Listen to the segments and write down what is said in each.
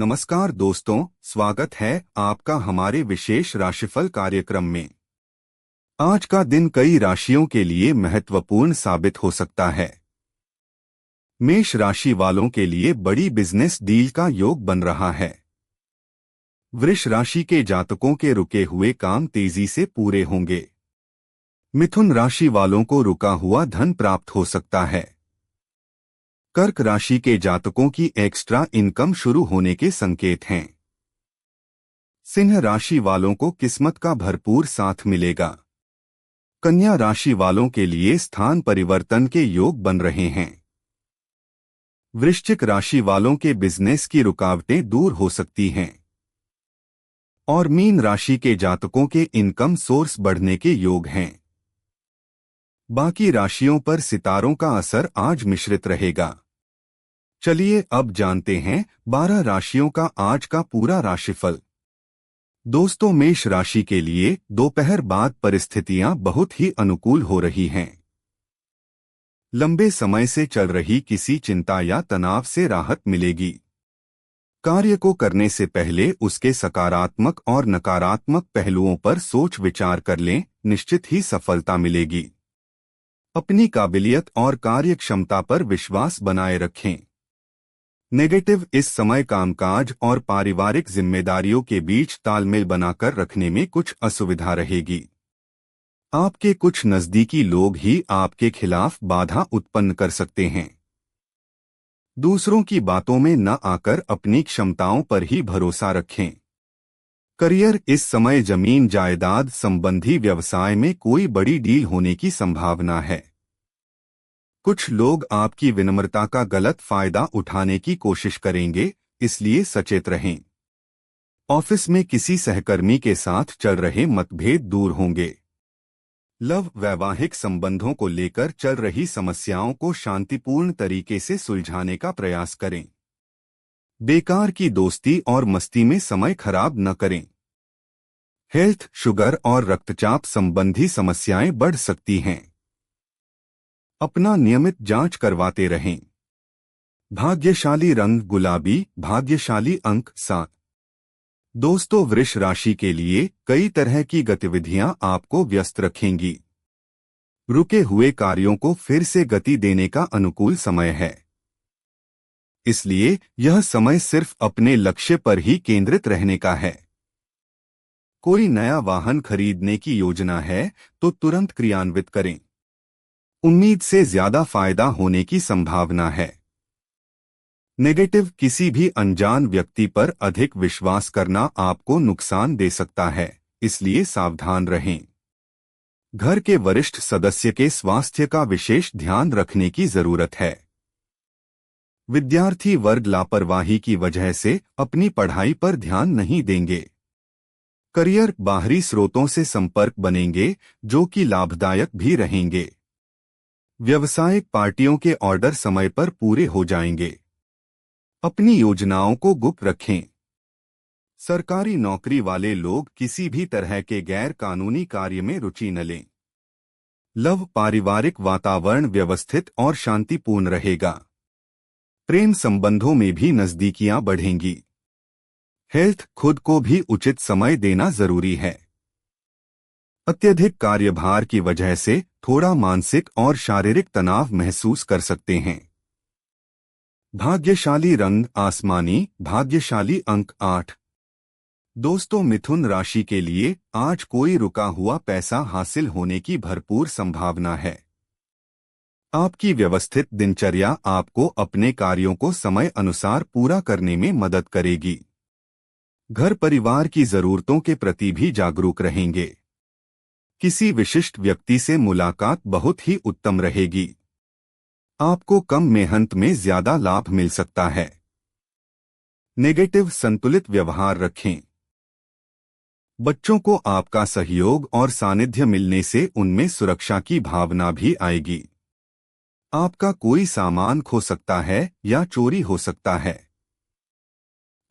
नमस्कार दोस्तों, स्वागत है आपका हमारे विशेष राशिफल कार्यक्रम में। आज का दिन कई राशियों के लिए महत्वपूर्ण साबित हो सकता है। मेष राशि वालों के लिए बड़ी बिजनेस डील का योग बन रहा है। वृष राशि के जातकों के रुके हुए काम तेजी से पूरे होंगे। मिथुन राशि वालों को रुका हुआ धन प्राप्त हो सकता है। कर्क राशि के जातकों की एक्स्ट्रा इनकम शुरू होने के संकेत हैं। सिंह राशि वालों को किस्मत का भरपूर साथ मिलेगा। कन्या राशि वालों के लिए स्थान परिवर्तन के योग बन रहे हैं। वृश्चिक राशि वालों के बिजनेस की रुकावटें दूर हो सकती हैं। और मीन राशि के जातकों के इनकम सोर्स बढ़ने के योग हैं। बाकी राशियों पर सितारों का असर आज मिश्रित रहेगा। चलिए अब जानते हैं 12 राशियों का आज का पूरा राशिफल। दोस्तों, मेष राशि के लिए दोपहर बाद परिस्थितियां बहुत ही अनुकूल हो रही हैं। लंबे समय से चल रही किसी चिंता या तनाव से राहत मिलेगी। कार्य को करने से पहले उसके सकारात्मक और नकारात्मक पहलुओं पर सोच विचार कर लें, निश्चित ही सफलता मिलेगी। अपनी काबिलियत और कार्य क्षमता पर विश्वास बनाए रखें। नेगेटिव इस समय कामकाज और पारिवारिक जिम्मेदारियों के बीच तालमेल बनाकर रखने में कुछ असुविधा रहेगी। आपके कुछ नजदीकी लोग ही आपके खिलाफ बाधा उत्पन्न कर सकते हैं। दूसरों की बातों में न आकर अपनी क्षमताओं पर ही भरोसा रखें। करियर इस समय जमीन जायदाद संबंधी व्यवसाय में कोई बड़ी डील होने की संभावना है। कुछ लोग आपकी विनम्रता का गलत फायदा उठाने की कोशिश करेंगे, इसलिए सचेत रहें। ऑफिस में किसी सहकर्मी के साथ चल रहे मतभेद दूर होंगे। वैवाहिक संबंधों को लेकर चल रही समस्याओं को शांतिपूर्ण तरीके से सुलझाने का प्रयास करें। बेकार की दोस्ती और मस्ती में समय खराब न करें। हेल्थ, शुगर और रक्तचाप संबंधी समस्याएं बढ़ सकती हैं। अपना नियमित जांच करवाते रहें। भाग्यशाली रंग गुलाबी, भाग्यशाली अंक 7। दोस्तों, वृष राशि के लिए कई तरह की गतिविधियां आपको व्यस्त रखेंगी। रुके हुए कार्यों को फिर से गति देने का अनुकूल समय है। इसलिए यह समय सिर्फ अपने लक्ष्य पर ही केंद्रित रहने का है। कोई नया वाहन खरीदने की योजना है तो तुरंत क्रियान्वित करें। उम्मीद से ज्यादा फायदा होने की संभावना है। नेगेटिव किसी भी अनजान व्यक्ति पर अधिक विश्वास करना आपको नुकसान दे सकता है, इसलिए सावधान रहें। घर के वरिष्ठ सदस्य के स्वास्थ्य का विशेष ध्यान रखने की जरूरत है। विद्यार्थी वर्ग लापरवाही की वजह से अपनी पढ़ाई पर ध्यान नहीं देंगे। करियर बाहरी स्रोतों से संपर्क बनेंगे जो कि लाभदायक भी रहेंगे। व्यावसायिक पार्टियों के ऑर्डर समय पर पूरे हो जाएंगे। अपनी योजनाओं को गुप्त रखें। सरकारी नौकरी वाले लोग किसी भी तरह के गैर कानूनी कार्य में रुचि न लें। पारिवारिक वातावरण व्यवस्थित और शांतिपूर्ण रहेगा। प्रेम संबंधों में भी नजदीकियां बढ़ेंगी। हेल्थ, खुद को भी उचित समय देना जरूरी है। अत्यधिक कार्यभार की वजह से थोड़ा मानसिक और शारीरिक तनाव महसूस कर सकते हैं। भाग्यशाली रंग आसमानी, भाग्यशाली अंक 8। दोस्तों, मिथुन राशि के लिए आज कोई रुका हुआ पैसा हासिल होने की भरपूर संभावना है। आपकी व्यवस्थित दिनचर्या आपको अपने कार्यों को समय अनुसार पूरा करने में मदद करेगी। घर परिवार की जरूरतों के प्रति भी जागरूक रहेंगे। किसी विशिष्ट व्यक्ति से मुलाकात बहुत ही उत्तम रहेगी। आपको कम मेहनत में ज्यादा लाभ मिल सकता है। नेगेटिव संतुलित व्यवहार रखें। बच्चों को आपका सहयोग और सानिध्य मिलने से उनमें सुरक्षा की भावना भी आएगी। आपका कोई सामान खो सकता है या चोरी हो सकता है।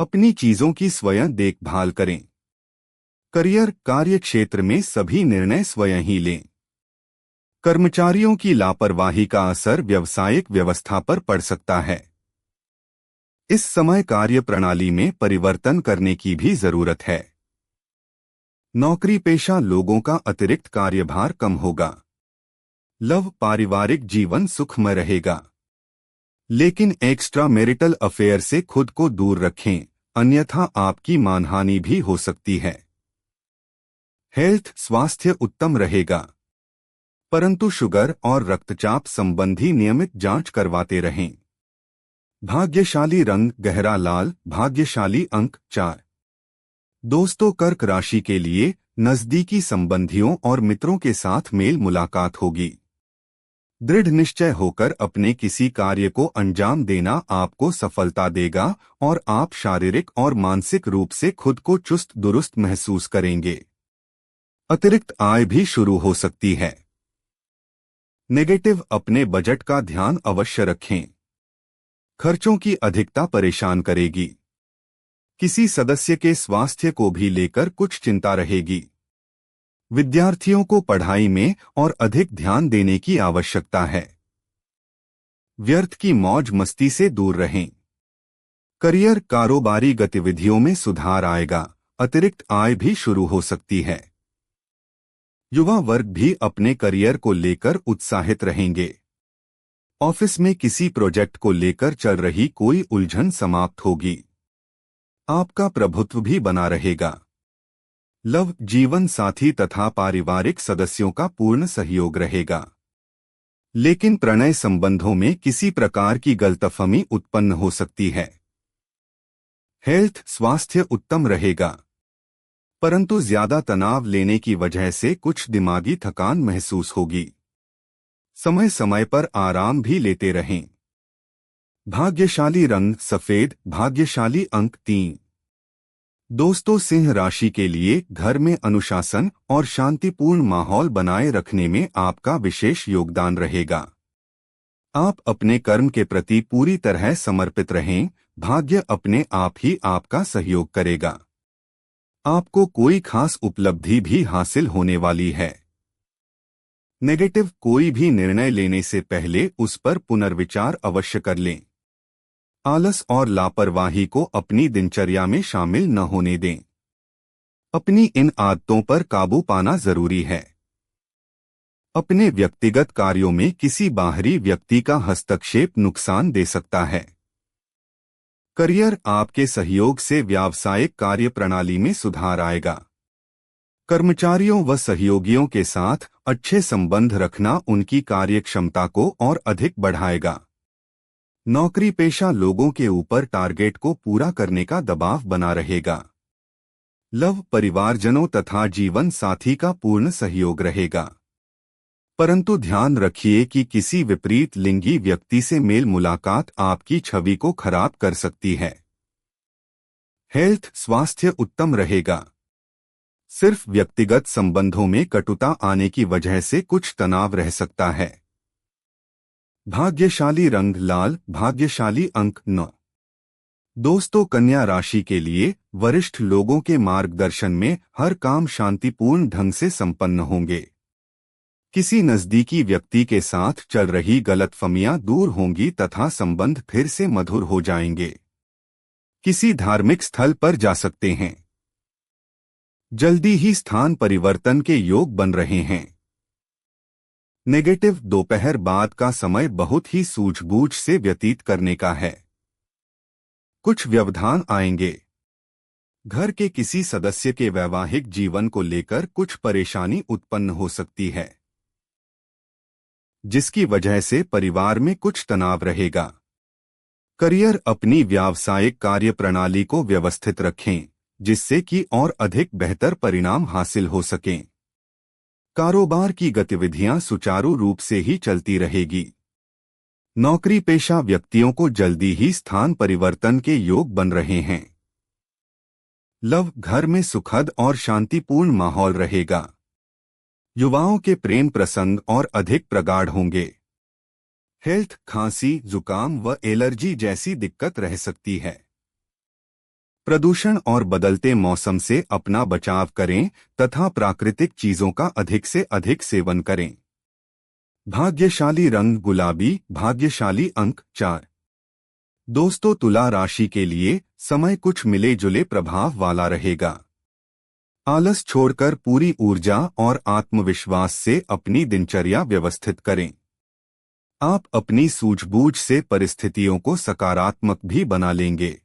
अपनी चीजों की स्वयं देखभाल करें। करियर कार्य क्षेत्र में सभी निर्णय स्वयं ही लें। कर्मचारियों की लापरवाही का असर व्यावसायिक व्यवस्था पर पड़ सकता है। इस समय कार्य प्रणाली में परिवर्तन करने की भी जरूरत है। नौकरी पेशा लोगों का अतिरिक्त कार्यभार कम होगा। लव पारिवारिक जीवन सुखमय रहेगा, लेकिन एक्स्ट्रा मैरिटल अफेयर से खुद को दूर रखें, अन्यथा आपकी मानहानि भी हो सकती है। हेल्थ स्वास्थ्य उत्तम रहेगा, परंतु शुगर और रक्तचाप संबंधी नियमित जांच करवाते रहें। भाग्यशाली रंग गहरा लाल, भाग्यशाली अंक 4। दोस्तों, कर्क राशि के लिए नजदीकी संबंधियों और मित्रों के साथ मेल मुलाकात होगी। दृढ़ निश्चय होकर अपने किसी कार्य को अंजाम देना आपको सफलता देगा और आप शारीरिक और मानसिक रूप से खुद को चुस्त दुरुस्त महसूस करेंगे। अतिरिक्त आय भी शुरू हो सकती है। नेगेटिव, अपने बजट का ध्यान अवश्य रखें। खर्चों की अधिकता परेशान करेगी। किसी सदस्य के स्वास्थ्य को भी लेकर कुछ चिंता रहेगी। विद्यार्थियों को पढ़ाई में और अधिक ध्यान देने की आवश्यकता है। व्यर्थ की मौज मस्ती से दूर रहें। करियर कारोबारी गतिविधियों में सुधार आएगा, अतिरिक्त आय भी शुरू हो सकती है। युवा वर्ग भी अपने करियर को लेकर उत्साहित रहेंगे। ऑफिस में किसी प्रोजेक्ट को लेकर चल रही कोई उलझन समाप्त होगी। आपका प्रभुत्व भी बना रहेगा। लव जीवन साथी तथा पारिवारिक सदस्यों का पूर्ण सहयोग रहेगा, लेकिन प्रणय संबंधों में किसी प्रकार की गलतफहमी उत्पन्न हो सकती है। हेल्थ स्वास्थ्य उत्तम रहेगा, परंतु ज्यादा तनाव लेने की वजह से कुछ दिमागी थकान महसूस होगी। समय समय पर आराम भी लेते रहें। भाग्यशाली रंग सफेद, भाग्यशाली अंक 3। दोस्तों, सिंह राशि के लिए घर में अनुशासन और शांतिपूर्ण माहौल बनाए रखने में आपका विशेष योगदान रहेगा। आप अपने कर्म के प्रति पूरी तरह समर्पित रहें, भाग्य अपने आप ही आपका सहयोग करेगा। आपको कोई खास उपलब्धि भी हासिल होने वाली है। नेगेटिव, कोई भी निर्णय लेने से पहले उस पर पुनर्विचार अवश्य कर लें। आलस और लापरवाही को अपनी दिनचर्या में शामिल न होने दें। अपनी इन आदतों पर काबू पाना जरूरी है। अपने व्यक्तिगत कार्यों में किसी बाहरी व्यक्ति का हस्तक्षेप नुकसान दे सकता है। करियर, आपके सहयोग से व्यावसायिक कार्य प्रणाली में सुधार आएगा। कर्मचारियों व सहयोगियों के साथ अच्छे संबंध रखना उनकी कार्यक्षमता को और अधिक बढ़ाएगा। नौकरी पेशा लोगों के ऊपर टारगेट को पूरा करने का दबाव बना रहेगा। लव परिवारजनों तथा जीवन साथी का पूर्ण सहयोग रहेगा, परंतु ध्यान रखिए कि किसी विपरीत लिंगी व्यक्ति से मेल मुलाकात आपकी छवि को खराब कर सकती है। हेल्थ स्वास्थ्य उत्तम रहेगा, सिर्फ व्यक्तिगत संबंधों में कटुता आने की वजह से कुछ तनाव रह सकता है। भाग्यशाली रंग लाल, भाग्यशाली अंक 9। दोस्तों, कन्या राशि के लिए वरिष्ठ लोगों के मार्गदर्शन में हर काम शांतिपूर्ण ढंग से संपन्न होंगे। किसी नजदीकी व्यक्ति के साथ चल रही गलतफहमियां दूर होंगी तथा संबंध फिर से मधुर हो जाएंगे। किसी धार्मिक स्थल पर जा सकते हैं। जल्दी ही स्थान परिवर्तन के योग बन रहे हैं। नेगेटिव, दोपहर बाद का समय बहुत ही सूझबूझ से व्यतीत करने का है। कुछ व्यवधान आएंगे। घर के किसी सदस्य के वैवाहिक जीवन को लेकर कुछ परेशानी उत्पन्न हो सकती है, जिसकी वजह से परिवार में कुछ तनाव रहेगा। करियर, अपनी व्यावसायिक कार्य प्रणाली को व्यवस्थित रखें, जिससे कि और अधिक बेहतर परिणाम हासिल हो सकें। कारोबार की गतिविधियां सुचारू रूप से ही चलती रहेगी। नौकरी पेशा व्यक्तियों को जल्दी ही स्थान परिवर्तन के योग बन रहे हैं। लव, घर में सुखद और शांतिपूर्ण माहौल रहेगा। युवाओं के प्रेम प्रसंग और अधिक प्रगाढ़ होंगे। हेल्थ, खांसी, जुकाम व एलर्जी जैसी दिक्कत रह सकती है। प्रदूषण और बदलते मौसम से अपना बचाव करें तथा प्राकृतिक चीजों का अधिक से अधिक सेवन करें। भाग्यशाली रंग गुलाबी, भाग्यशाली अंक 4। दोस्तों, तुला राशि के लिए समय कुछ मिले जुले प्रभाव वाला रहेगा। आलस छोड़कर पूरी ऊर्जा और आत्मविश्वास से अपनी दिनचर्या व्यवस्थित करें। आप अपनी सूझबूझ से परिस्थितियों को सकारात्मक भी बना लेंगे।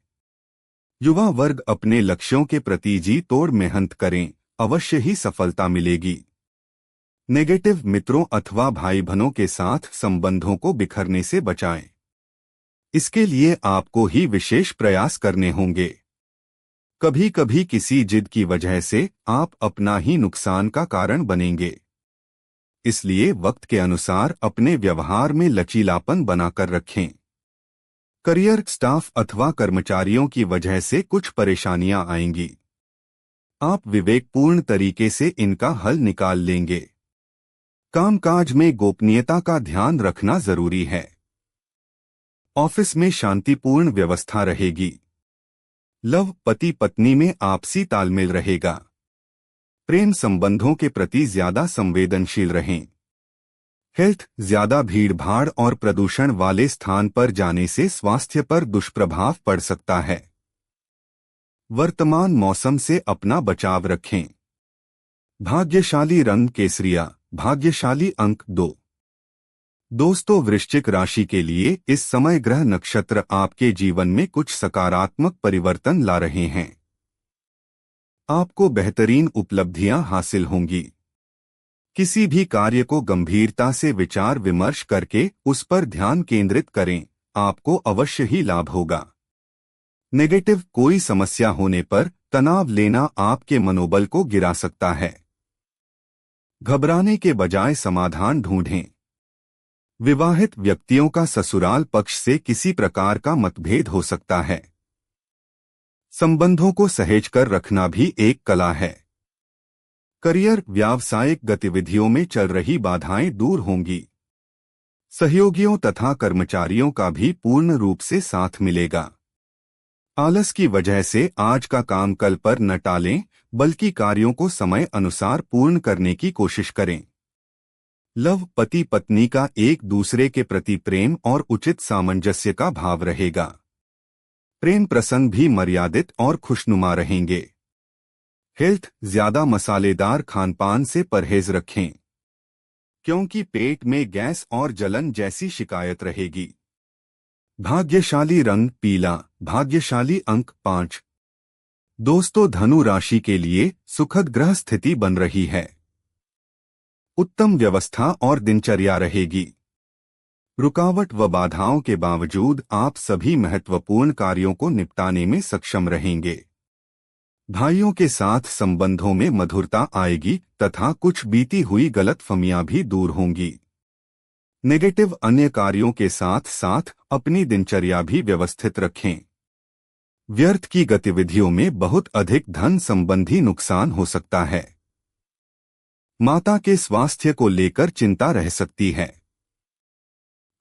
युवा वर्ग अपने लक्ष्यों के प्रति जी तोड़ मेहनत करें, अवश्य ही सफलता मिलेगी। नेगेटिव मित्रों अथवा भाई बहनों के साथ संबंधों को बिखरने से बचाएं। इसके लिए आपको ही विशेष प्रयास करने होंगे। कभी कभी किसी जिद की वजह से आप अपना ही नुकसान का कारण बनेंगे। इसलिए वक्त के अनुसार अपने व्यवहार में लचीलापन बनाकर रखें। करियर स्टाफ अथवा कर्मचारियों की वजह से कुछ परेशानियां आएंगी। आप विवेकपूर्ण तरीके से इनका हल निकाल लेंगे। कामकाज में गोपनीयता का ध्यान रखना जरूरी है। ऑफिस में शांतिपूर्ण व्यवस्था रहेगी। लव पति पत्नी में आपसी तालमेल रहेगा। प्रेम संबंधों के प्रति ज्यादा संवेदनशील रहें। हेल्थ ज्यादा भीड़भाड़ और प्रदूषण वाले स्थान पर जाने से स्वास्थ्य पर दुष्प्रभाव पड़ सकता है। वर्तमान मौसम से अपना बचाव रखें। भाग्यशाली रंग केसरिया, भाग्यशाली अंक 2। दोस्तों, वृश्चिक राशि के लिए इस समय ग्रह नक्षत्र आपके जीवन में कुछ सकारात्मक परिवर्तन ला रहे हैं। आपको बेहतरीन उपलब्धियां हासिल होंगी। किसी भी कार्य को गंभीरता से विचार विमर्श करके उस पर ध्यान केंद्रित करें, आपको अवश्य ही लाभ होगा। नेगेटिव कोई समस्या होने पर तनाव लेना आपके मनोबल को गिरा सकता है। घबराने के बजाय समाधान ढूंढें। विवाहित व्यक्तियों का ससुराल पक्ष से किसी प्रकार का मतभेद हो सकता है। संबंधों को सहेज कर रखना भी एक कला है। करियर व्यावसायिक गतिविधियों में चल रही बाधाएं दूर होंगी। सहयोगियों तथा कर्मचारियों का भी पूर्ण रूप से साथ मिलेगा। आलस की वजह से आज का काम कल पर न टालें, बल्कि कार्यों को समय अनुसार पूर्ण करने की कोशिश करें। लव पति पत्नी का एक दूसरे के प्रति प्रेम और उचित सामंजस्य का भाव रहेगा। प्रेम प्रसंग भी मर्यादित और खुशनुमा रहेंगे। हेल्थ ज्यादा मसालेदार खानपान से परहेज रखें, क्योंकि पेट में गैस और जलन जैसी शिकायत रहेगी। भाग्यशाली रंग पीला, भाग्यशाली अंक 5। दोस्तों, धनु राशि के लिए सुखद ग्रह स्थिति बन रही है। उत्तम व्यवस्था और दिनचर्या रहेगी। रुकावट व बाधाओं के बावजूद आप सभी महत्वपूर्ण कार्यों को निपटाने में सक्षम रहेंगे। भाइयों के साथ संबंधों में मधुरता आएगी तथा कुछ बीती हुई गलतफहमियां भी दूर होंगी। नेगेटिव अन्य कार्यों के साथ साथ अपनी दिनचर्या भी व्यवस्थित रखें। व्यर्थ की गतिविधियों में बहुत अधिक धन संबंधी नुकसान हो सकता है। माता के स्वास्थ्य को लेकर चिंता रह सकती है।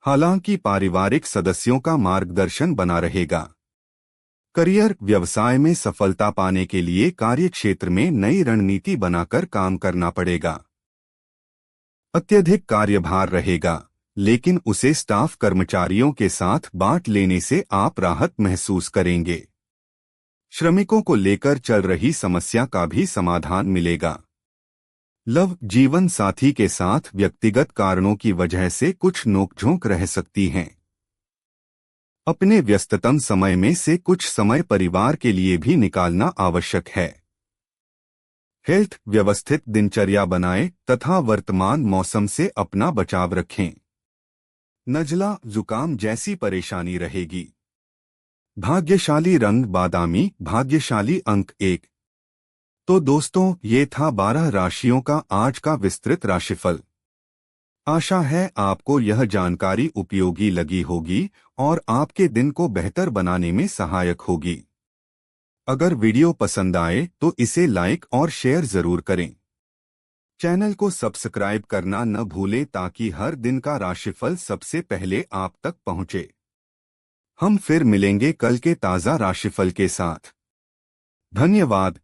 हालांकि पारिवारिक सदस्यों का मार्गदर्शन बना रहेगा। करियर व्यवसाय में सफलता पाने के लिए कार्यक्षेत्र में नई रणनीति बनाकर काम करना पड़ेगा। अत्यधिक कार्यभार रहेगा, लेकिन उसे स्टाफ कर्मचारियों के साथ बांट लेने से आप राहत महसूस करेंगे। श्रमिकों को लेकर चल रही समस्या का भी समाधान मिलेगा। लव जीवन साथी के साथ व्यक्तिगत कारणों की वजह से कुछ नोकझोंक रह सकती हैं। अपने व्यस्ततम समय में से कुछ समय परिवार के लिए भी निकालना आवश्यक है। हेल्थ व्यवस्थित दिनचर्या बनाएं तथा वर्तमान मौसम से अपना बचाव रखें। नज़ला जुकाम जैसी परेशानी रहेगी। भाग्यशाली रंग बादामी, भाग्यशाली अंक 1। तो दोस्तों, ये था 12 राशियों का आज का विस्तृत राशिफल। आशा है आपको यह जानकारी उपयोगी लगी होगी और आपके दिन को बेहतर बनाने में सहायक होगी। अगर वीडियो पसंद आए तो इसे लाइक और शेयर जरूर करें। चैनल को सब्सक्राइब करना न भूलें ताकि हर दिन का राशिफल सबसे पहले आप तक पहुंचे। हम फिर मिलेंगे कल के ताज़ा राशिफल के साथ। धन्यवाद।